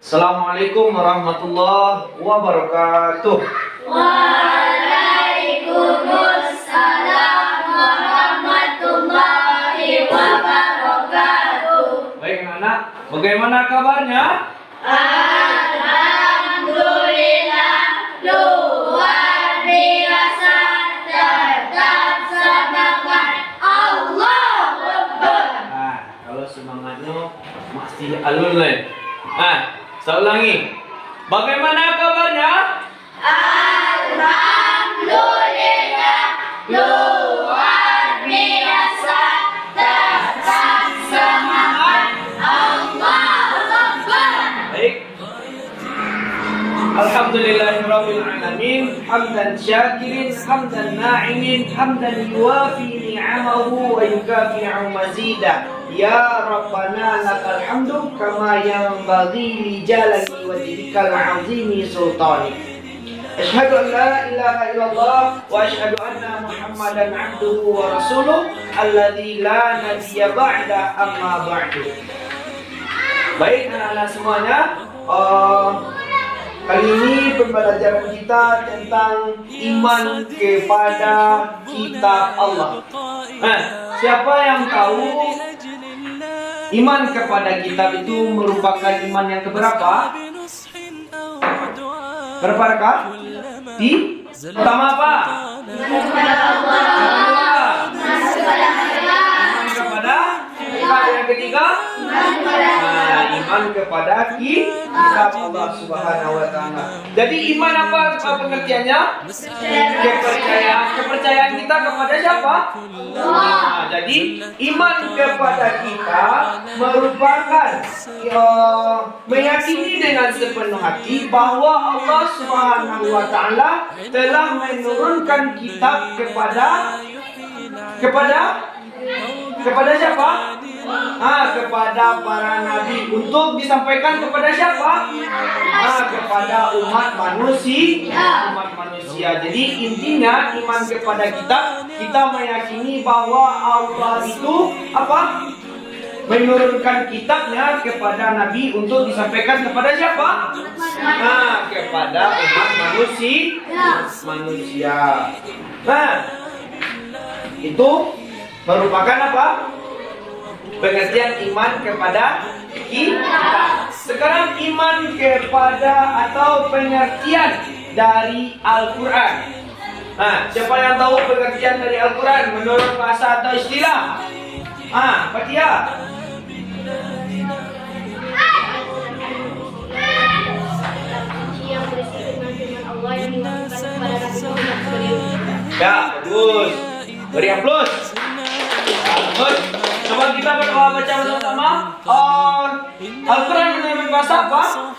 Assalamualaikum warahmatullahi wabarakatuh. Waalaikumsalam warahmatullahi wabarakatuh. Baik anak-anak, bagaimana kabarnya? Alhamdulillah, luar biasa, tetap semangat. Allahu Akbar. Nah, kalau semangatnya masih alun nih. Saya ulangi. Bagaimana kabarnya? Alhamdulillah, luar biasa, tetap semangat. Allahu Akbar. Baik. Alhamdulillahirabbil alamin, hamdan syakirin, hamdan na'imin, hamdan yuwafi ni'amahu wa yukafi'u mazidah. Ya Rabbana lakal hamdu kama yanbaghi li jalali wajhikal 'azimi sultanik. Asyhadu an la ilaha illallah wa asyhadu anna Muhammadan 'abduhu wa rasuluh alladzi la nabiyya ba'da amma ba'du. Baik anak-anak semuanya, kali ini pembelajaran kita tentang iman kepada kitab Allah. Siapa yang tahu iman kepada kitab itu merupakan iman yang keberapa? Berapa rakaat? Pertama apa? Iman kepada Allah. Iman kepada kitab. Yang ketiga? Iman kepada kitab Allah Subhanahu wa taala. Jadi iman apa pengertiannya? Kepercayaan kita kepada siapa? Allah. Jadi iman kepada kita merupakan meyakini dengan sepenuh hati bahwa Allah Subhanahu wa taala telah menurunkan kitab kepada siapa? Kepada para nabi untuk disampaikan kepada siapa? Kepada umat manusia. Jadi intinya iman kepada kita meyakini bahwa Allah itu menurunkan kitabnya kepada nabi untuk disampaikan kepada siapa? Kepada umat manusia. Itu merupakan apa? Pengertian iman kepada kitab. Sekarang iman kepada atau pengertian dari Al-Quran. Siapa yang tahu pengertian dari Al-Quran menurut bahasa atau istilah? Fatia. Yang berisi firman Allah yang diwahyukan kepada Nabi Muhammad SAW. Ya, bagus. Beri aplaus. Bagus. Coba kita berdoa baca bersama-sama. Al-Quran menurut bahasa apa?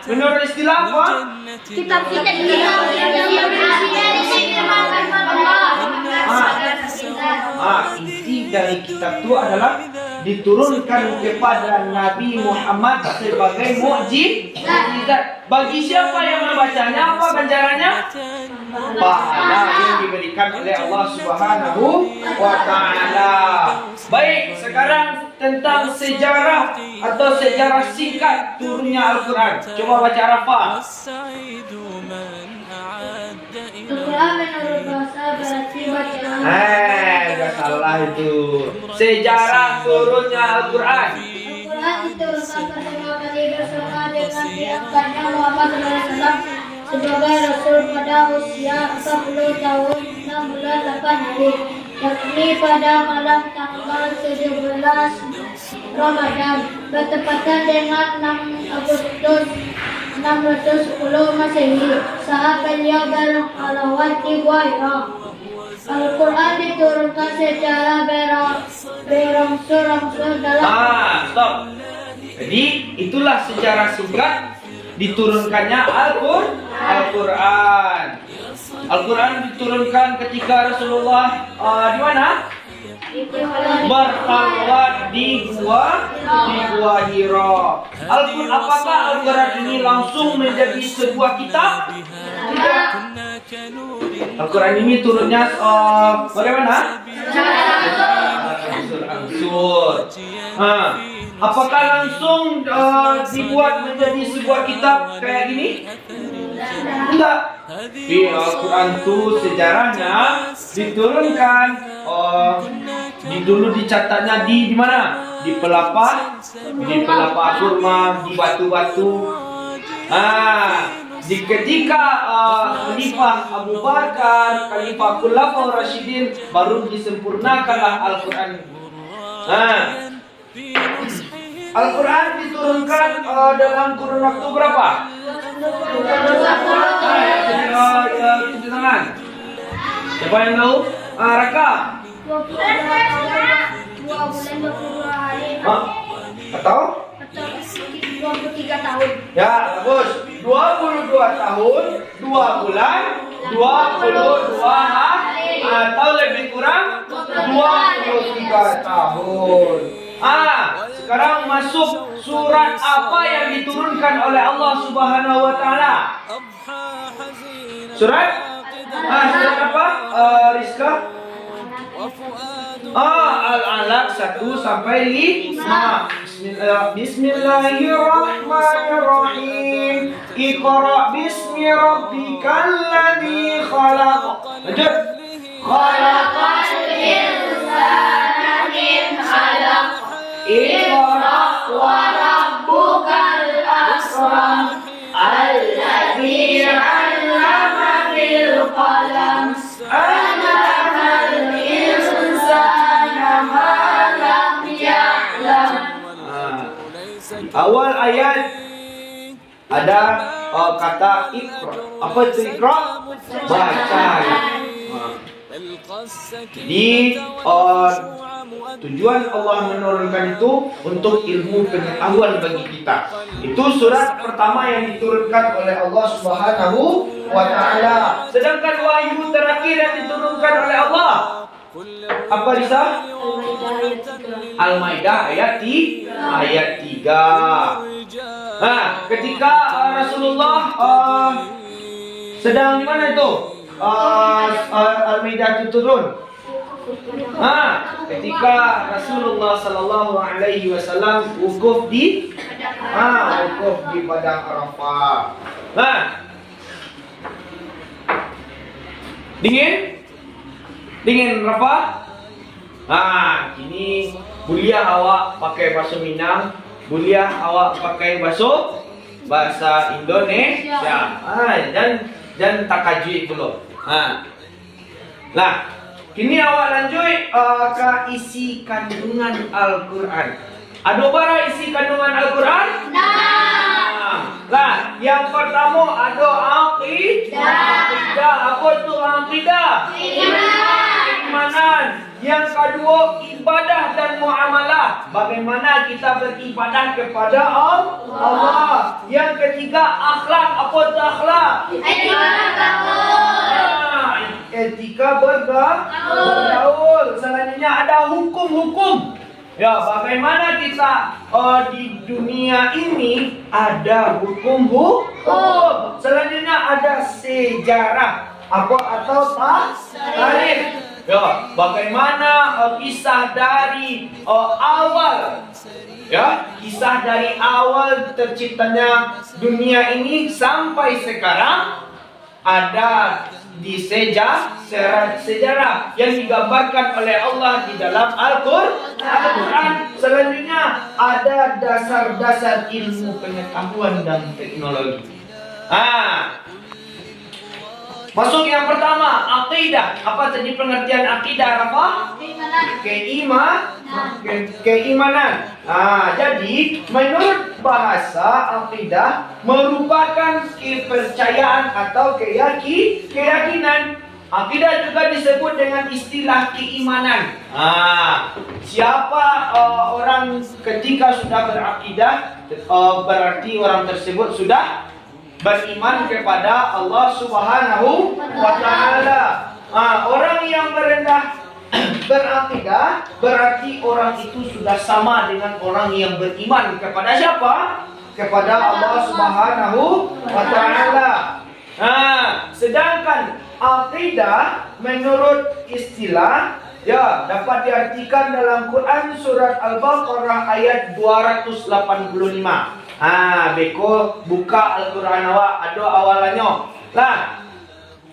Menurut istilah apa? Kitab yang berisi firman Allah. Inti dari kitab itu adalah diturunkan kepada Nabi Muhammad sebagai mukjizat. Bagi siapa yang membacanya, apa ganjarannya? Pahala yang diberikan oleh Allah Subhanahu wa taala. Baik, sekarang tentang sejarah atau sejarah singkat turunnya Al-Quran. Coba baca Rafa. Al-Quran menurut bahasa berarti bacaan. Enggak salah itu. Sejarah turunnya Al-Quran. Al-Quran diturunkan pertama kali bersama dengan diangkatnya Muhammad SAW sebagai Rasul pada usia 40 tahun 6 bulan 8 hari, yakni pada malam tanggal 17 Ramadan bertepatan dengan 6 Agustus 610 Masehi saat beliau berhalawat di Gua Hira. Al-Quran diturunkan secara berangsur-angsur dalam Stop. Jadi itulah sejarah singkat diturunkannya Al-Quran. Al-Quran diturunkan ketika Rasulullah di mana? Berhalwat di Gua Hira. Apakah Al-Quran ini langsung menjadi sebuah kitab? Tidak. Al-Quran ini turunnya bagaimana? Berangsur-angsur. tersebut. Apakah langsung dibuat menjadi sebuah kitab kayak gini? Enggak. Di Al-Quran itu sejarahnya diturunkan. Dulu dicatatnya di mana? Di pelapa kurma, di batu-batu. Di ketika Khalifah Abu Bakar, Khalifah Khulafaur Rasyidin, baru disempurnakanlah Al-Quran. Al-Quran diturunkan dalam kurun waktu berapa? Tunjuk tangan. Siapa yang tahu? Raka. 2 bulan 22 hari. Atau? 23 tahun. Ya, bagus. 22 tahun, 2 bulan, 22 hari. Atau lebih kurang 23 tahun. Sekarang masuk surat apa yang diturunkan oleh Allah Subhanahu wa taala? Surat apa? Rizka? Al-Alaq 1 sampai 5. Bismillahirrahmanirrahim. Iqra bismi rabbikal ladzi khalaq. Lanjut. Khalaqal insana min 'alaq. Iqra wa rabbukal akram. Alladzi 'allama bil qalam. Awal ayat ada kata ikra. Apa itu ikra? Baca. Jadi tujuan Allah menurunkan itu untuk ilmu pengetahuan bagi kita. Itu surat pertama yang diturunkan oleh Allah Subhanahu wa taala. Sedangkan wahyu terakhir yang diturunkan oleh Allah apa Risa? Al-Maidah ayat 3. Ketika Rasulullah sedang di mana itu? Al-Maidah itu turun. Ketika Rasulullah sallallahu alaihi wasallam wukuf di padang Arafah. Dingin Rafa? Kini kuliah awak pakai bahasa Minang, kuliah awak pakai bahasa Indonesia. Dan takajui dulu. Kini awak lanjut ke isi kandungan Al-Quran. Ada bara isi kandungan Al-Quran? Yang pertama ada aqidah. Apa itu aqidah? Keimanan. Yang kedua ibadah dan muamalah. Bagaimana kita beribadah kepada Allah. Yang ketiga akhlak. Apa itu akhlak? Etika bergaul. Selanjutnya ada hukum-hukum. Ya, bagaimana kita di dunia ini ada hukum. Selanjutnya ada sejarah. Apa atau tarikh. Ya, bagaimana kisah dari awal. Ya, kisah dari awal terciptanya dunia ini sampai sekarang ada di sejarah yang digambarkan oleh Allah di dalam Al-Quran. Selanjutnya ada dasar-dasar ilmu pengetahuan dan teknologi. Masuk yang pertama, aqidah. Apa tadi pengertian aqidah, Rafa? Keimanan. Jadi menurut bahasa aqidah merupakan kepercayaan atau keyakinan. Aqidah juga disebut dengan istilah keimanan. Siapa orang ketika sudah berakidah, berarti orang tersebut sudah beriman kepada Allah Subhanahu wa taala. Orang yang berendah berakidah berarti orang itu sudah sama dengan orang yang beriman kepada siapa? Kepada Allah Subhanahu wa taala. Sedangkan akidah menurut istilah Ya, dapat diartikan dalam Quran surat Al-Baqarah ayat 285. Beko buka Al-Quran awak, ada awalannya. Lah.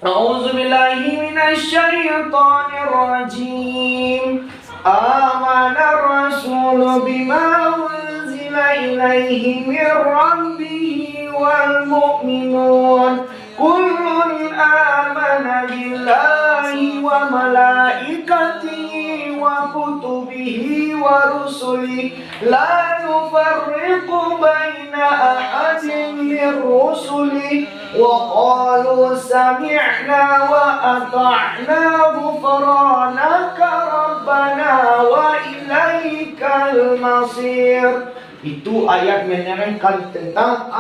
A'udzubillahi minasyaitonir rajim. Amanar rasulu bima unzila ilaihi min rabbihi wal mu'minun. Kullun amana billahi wa malaikatihi wa kutubihi wa rusulihi la nufarriqu baina ahadin min rusulihi wa qalu sami'na wa ata'na ghufranaka rabbana wa ilaikal masir. Itu ayat menerangkan tentang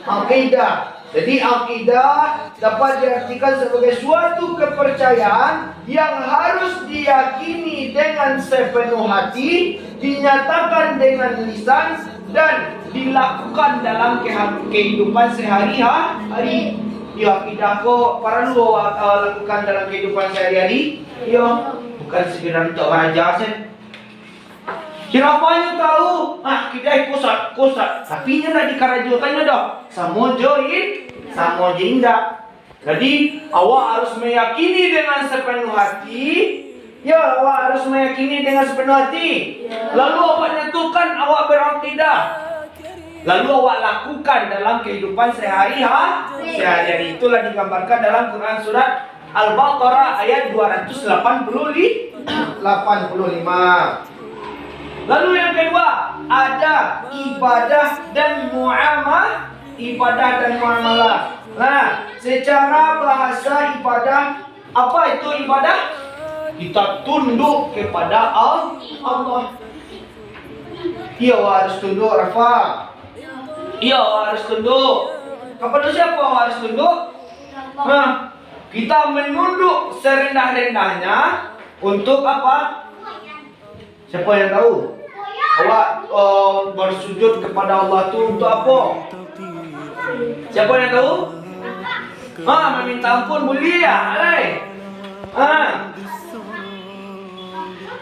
akidah. Jadi akidah dapat diartikan sebagai suatu kepercayaan yang harus diyakini dengan sepenuh hati, dinyatakan dengan lisan, dan dilakukan dalam kehidupan sehari-hari. Ya, akidah kok perlu lakukan dalam kehidupan sehari-hari. Ya, bukan sekedar untuk belajar saja. Siapanya tahu? Kita kusat. Tapi ini nak dikarajukannya dah. Sama indah. Jadi awak harus meyakini dengan sepenuh hati. Ya, awak harus meyakini dengan sepenuh hati. Lalu awak nyatukan, awak berakidah. Lalu awak lakukan dalam kehidupan sehari-hari. Itulah digambarkan dalam Quran surat Al-Baqarah ayat 285. Lalu yang kedua, ada ibadah dan muamalah. Nah, secara bahasa ibadah, apa itu ibadah? Kita tunduk kepada Allah. Iya, harus tunduk, Rafa. Iya, harus tunduk. Kepada siapa harus tunduk? Nah, kita menunduk serendah-rendahnya untuk apa? Siapa yang tahu? Awak bersujud kepada Allah itu untuk apa? Siapa yang tahu? Meminta ampun mulia,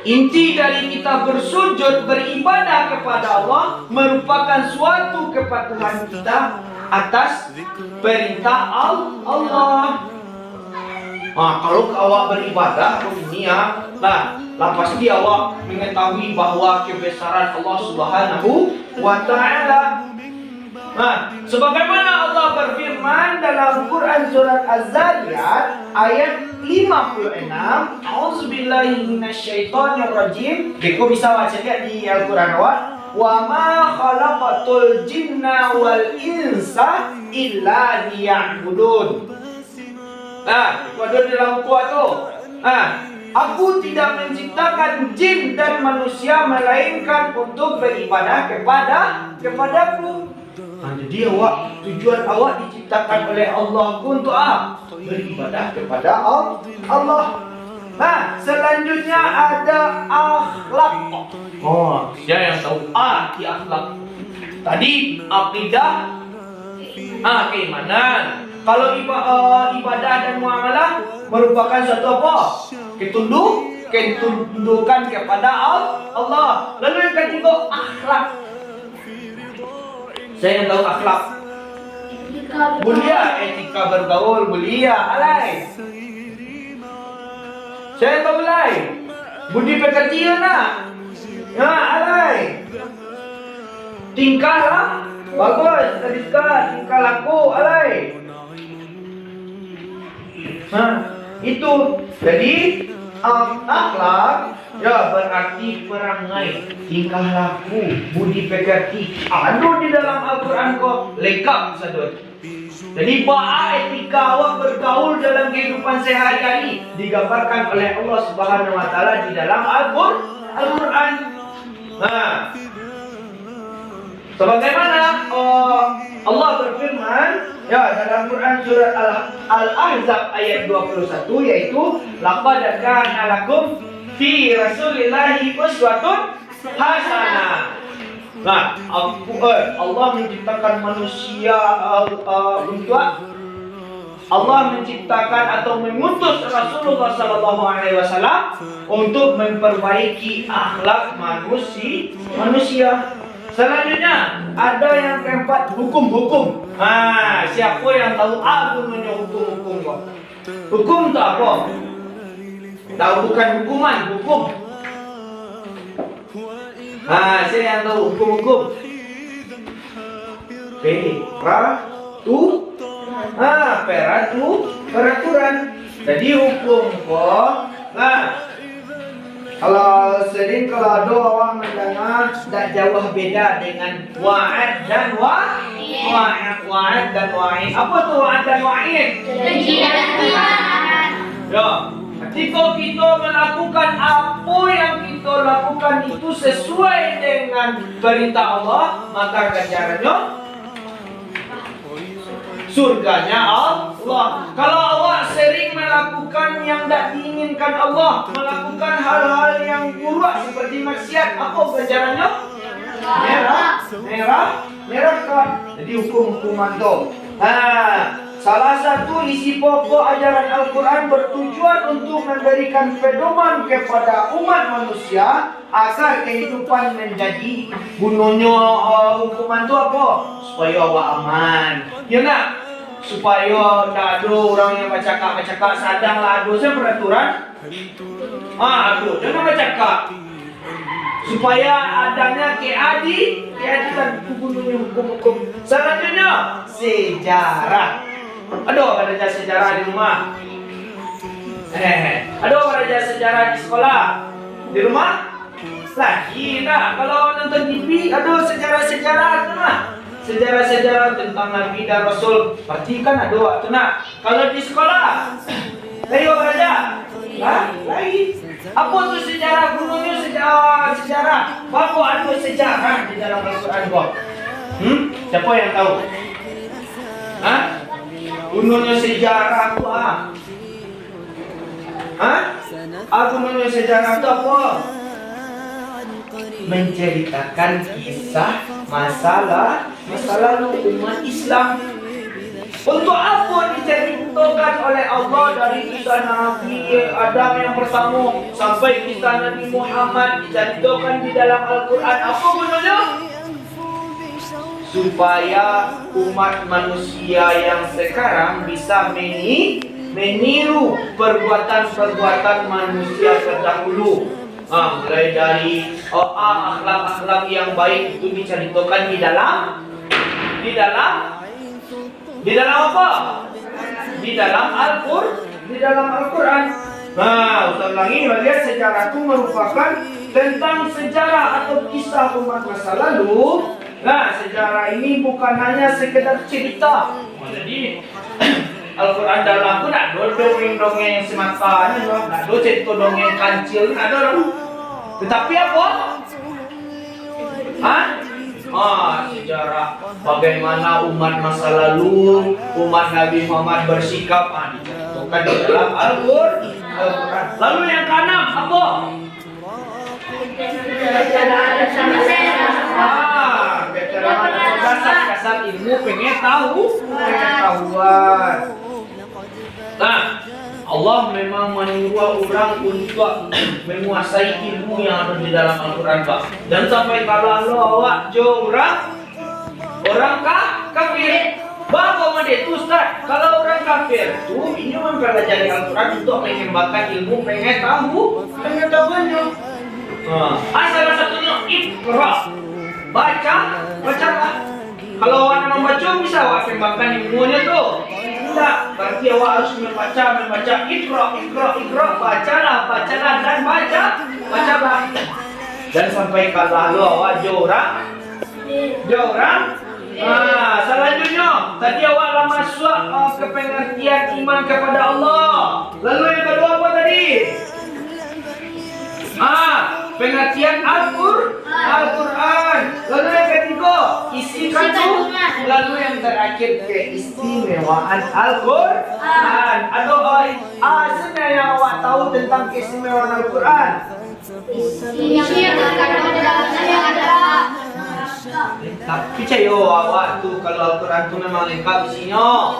Inti dari kita bersujud beribadah kepada Allah merupakan suatu kepatuhan kita atas perintah Allah. Kalau awak beribadah ini pasti awak mengetahui bahwa kebesaran Allah Subhanahu wa Ta'ala. Sebagaimana Allah berfirman dalam Quran surat Az-Zariyat ayat 56, A'udzubillahi minasyaitonir rajim. Kau bisa baca lihat di Al-Quran awak. Wa ma khalaqatul jinna wal insa illa liya'budun. Itu ada dalam buku tu. Aku tidak menciptakan jin dan manusia melainkan untuk beribadah kepadaku. Jadi tujuan awak diciptakan oleh Allah untuk beribadah kepada Allah. Selanjutnya ada akhlak. Siapa yang tahu arti akhlak? Tadi akidah, keimanan. Kalau ibadah dan muamalah merupakan suatu apa? Ketundukan kepada Allah. Lalu yang ketiga, akhlak. Saya yang tahu akhlak. Mulia, etika bergaul mulia, Saya tahu budi pekerti nak. Tingkah lah. Bagus, tingkah laku, itu. Jadi akhlak berarti perangai, tingkah laku, budi pekerti. Ada di dalam Al-Quran kok lengkap sadut. Jadi etika awak bergaul dalam kehidupan sehari-hari digambarkan oleh Allah Subhanahu wa Ta'ala di dalam Al-Quran. Sebagaimana Allah berfirman dalam Quran surat Al-Ahzab ayat 21, yaitu laqad kana lakum fi rasulillahi uswatun hasanah. Allah menciptakan manusia untuk Allah menciptakan atau mengutus Rasulullah Sallallahu Alaihi Wasallam untuk memperbaiki akhlak manusia. Selanjutnya ada yang keempat, hukum-hukum. Siapa yang tahu gunanya hukum-hukum kok? Hukum itu apa? Tahu bukan hukuman, hukum. Siapa yang tahu hukum-hukum? Peraturan. Jadi hukum kok. Kalau ada orang mendengar tak jauh beda dengan wa'ad dan wa'id. Apa tuh wa'ad dan wa'id? Ketika kita melakukan apa yang kita lakukan itu sesuai dengan perintah Allah, maka ganjarannya surganya Allah. Kalau awak sering melakukan yang tak diinginkan Allah, melakukan hal-hal yang buruk seperti maksiat, apa ganjarannya? Merah kan? Jadi hukum-hukuman tu. Salah satu isi pokok ajaran Al-Quran bertujuan untuk memberikan pedoman kepada umat manusia agar kehidupan menjadi gunanya. Hukuman tu apa? Supaya awak aman. Ya nak? Supaya tak ada orang yang bercakap sadanglah ada peraturan. Jangan bercakap. Supaya adanya keadilan gunanya hukum-hukum. Selanjutnya sejarah. Ada belajar sejarah di rumah? Ada belajar sejarah di sekolah? Di rumah? Lagi tak? Kalau nonton TV ada sejarah-sejarah tu nak? Sejarah-sejarah tentang Nabi dan Rasul. Pasti kan ada waktu nak. Kalau di sekolah? Lagi belajar? Lagi. Apa tu sejarah? Gurunya sejarah. Apa ada sejarah di dalam Al-Quran kau? Siapa yang tahu? Gunanya sejarah tu gunanya sejarah tu apa? Menceritakan kisah masa lalu umat Islam. Untuk apa diceritakan oleh Allah dari kisah Nabi Adam yang pertama sampai kisah Nabi Muhammad diceritakan di dalam Al-Quran? Apa gunanya? Supaya umat manusia yang sekarang bisa meniru perbuatan-perbuatan manusia terdahulu. Mulai dari akhlak-akhlak yang baik itu diceritakan di dalam apa? Di dalam Al-Quran. Ustaz ulangi, melihat sejarah itu merupakan tentang sejarah atau kisah umat masa lalu. Sejarah ini bukan hanya sekedar cerita. Jadi Al-Quran dalam pun tak ada dongeng-dongeng semata, tak ada cerita dongeng kancil, tak ada. Tetapi apa? Sejarah bagaimana umat masa lalu, umat Nabi Muhammad bersikap, diceritakan di dalam Al-Quran. Lalu yang keenam apa? Kasar ilmu pengen tahu pengetahuan. Allah memang menyuruh orang untuk menguasai ilmu yang ada di dalam Al-Quran, Pak. Dan sampai kalau awak orang kafir, bapak itu Ustaz, kalau orang kafir itu ini mempelajari Al-Quran untuk mengembangkan ilmu pengetahuannya. Salah satunya Iqra. Bacalah. Kalau awak membaca bisa awak kembangkan ilmunya tu. Tak, berarti awak harus membaca. Iqra. Bacalah dan bacalah. Dan sampai kalau awak jorang. Selanjutnya tadi awak masuk ke pengertian iman kepada Allah. Lalu yang kedua apa tadi? Pengertian Al-Quran. Lalu yang ketiga isi kandungan. Lalu yang terakhir keistimewaan Al-Quran. Sebenarnya yang awak tahu tentang keistimewaan Al-Quran? Percaya awak tu kalau Al-Quran tu memang lengkap isinya?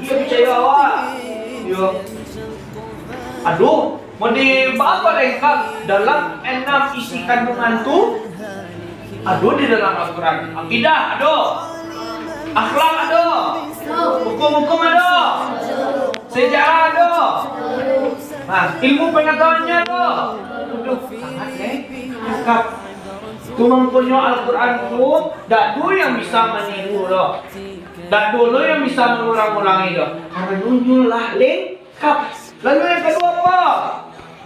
Ya percaya awak. Ya. Aduh, model apa lengkap dalam 6 isi kandungan tu? Aduh di dalam Al-Quran. Akidah ada. Akhlak ada. Hukum-hukum ada. Sejarah ada. Nah, ilmu pengetahuannya ada. Aduh, sangat lengkap. Tu mempunyai Al-Quran tu, tak dulu yang bisa meniru loh. Tak dulu yang bisa mengulang-ulangi loh. Karena nunjuklah lengkap. Lalu yang kedua apa?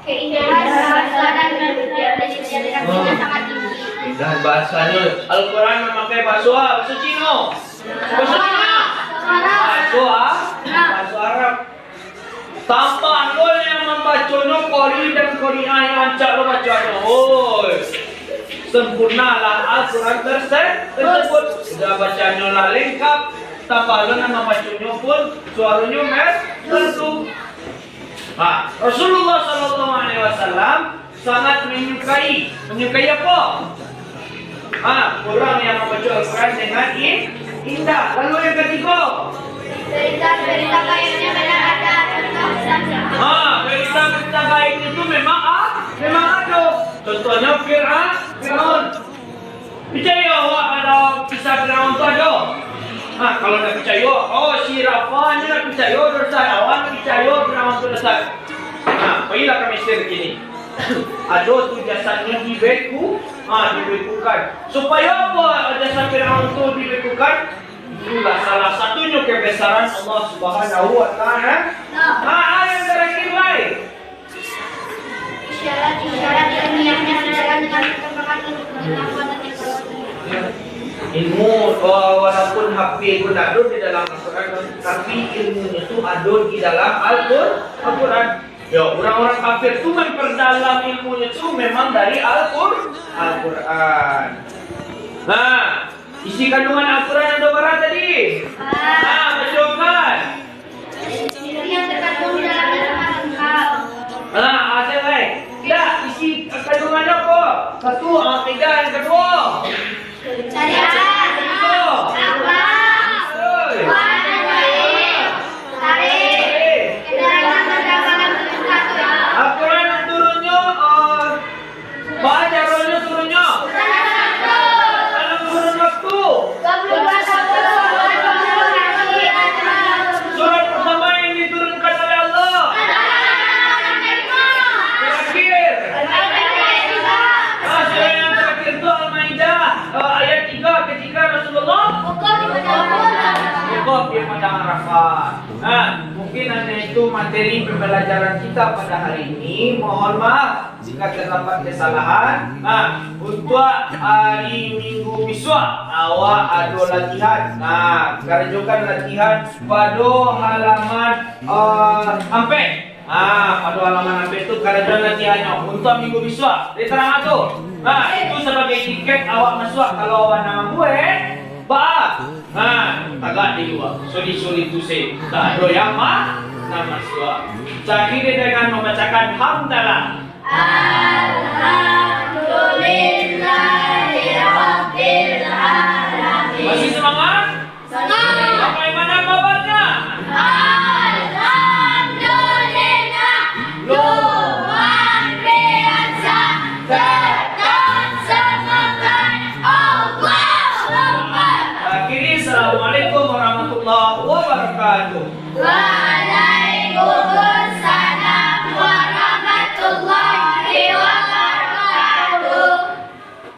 Keindahan bahasa dan literasinya sangat tinggi. Keindahan bahasanya. Al-Quran memakai bahasa Cina. Bahasa Cina. Bahasa Arab. Tanpa lo yang membacanya Qori dan Qori'ah yang ancak lo bacanya. Sempurnalah Al-Quran tersebut. Sudah bacanya lah lengkap. Tanpa lo yang membacanya pun suaranya merdu. Rasulullah SAW sangat menyukai apa? Orang yang membaca Al-Quran dengan indah. Lalu yang ketiga, Berita gaibnya benar ada contoh saja. berita gaib itu memang ada. Contohnya Fir'aun. Percaya awak ada kisah Fir'aun itu ada? Kalau nak percaya, si Rafa ni nak percaya dosa, awak nak percaya Fir'aun itu dosa. Pergilah ke Mesir begini. Ada tu jasadnya dibekukan. Supaya apa jasad Fir'aun itu dibekukan? Itulah salah satunya kebesaran Allah Subhanahu wa Ta'ala. Yang terakhir lain. Isyarat ilmiahnya sejalan dengan perkembangan ilmu pengetahuan dan teknologi. Ilmu walaupun HP pun ada di dalam Al-Quran, tapi ilmunya itu ada di dalam Al-Quran. Ya, orang-orang kafir itu memperdalam ilmunya itu memang dari Al-Quran. Isi kandungan Al-Quran ada berapa tadi? Bacakan. Yang terkandung di dalamnya sangat lengkap. Ada baik. Tidak, isi kandungannya apa? Satu, akidah. Yang kedua, Syariat, akhlak, warna baik, tarikh, kendaraan perdagangan berkata. Al-Quran turunnya baca turunnya. Dalam kurun waktu. Surat pertama yang diturunkan oleh Allah. Terakhir. Surat yang terakhir itu Al-Maidah ayat 3 ketika Rasulullah wukuf di padang Arafah. Mungkin hanya itu materi pembelajaran kita pada hari ini. Mohon maaf jika terdapat kesalahan. Untuk hari Minggu besok awak ada latihan. Kerjakan latihan pada halaman Ampek. Pada halaman Ampek itu kerjakan latihannya untuk minggu besok. Dia terang tu. Itu sebagai tiket awak masuk. Kalau awak nak buat, tagak di luar. Suri-suri tu saya. Tak ada yang nak masuk. Jadi dia dengan membacakan hamdalah. Alhamdulillah.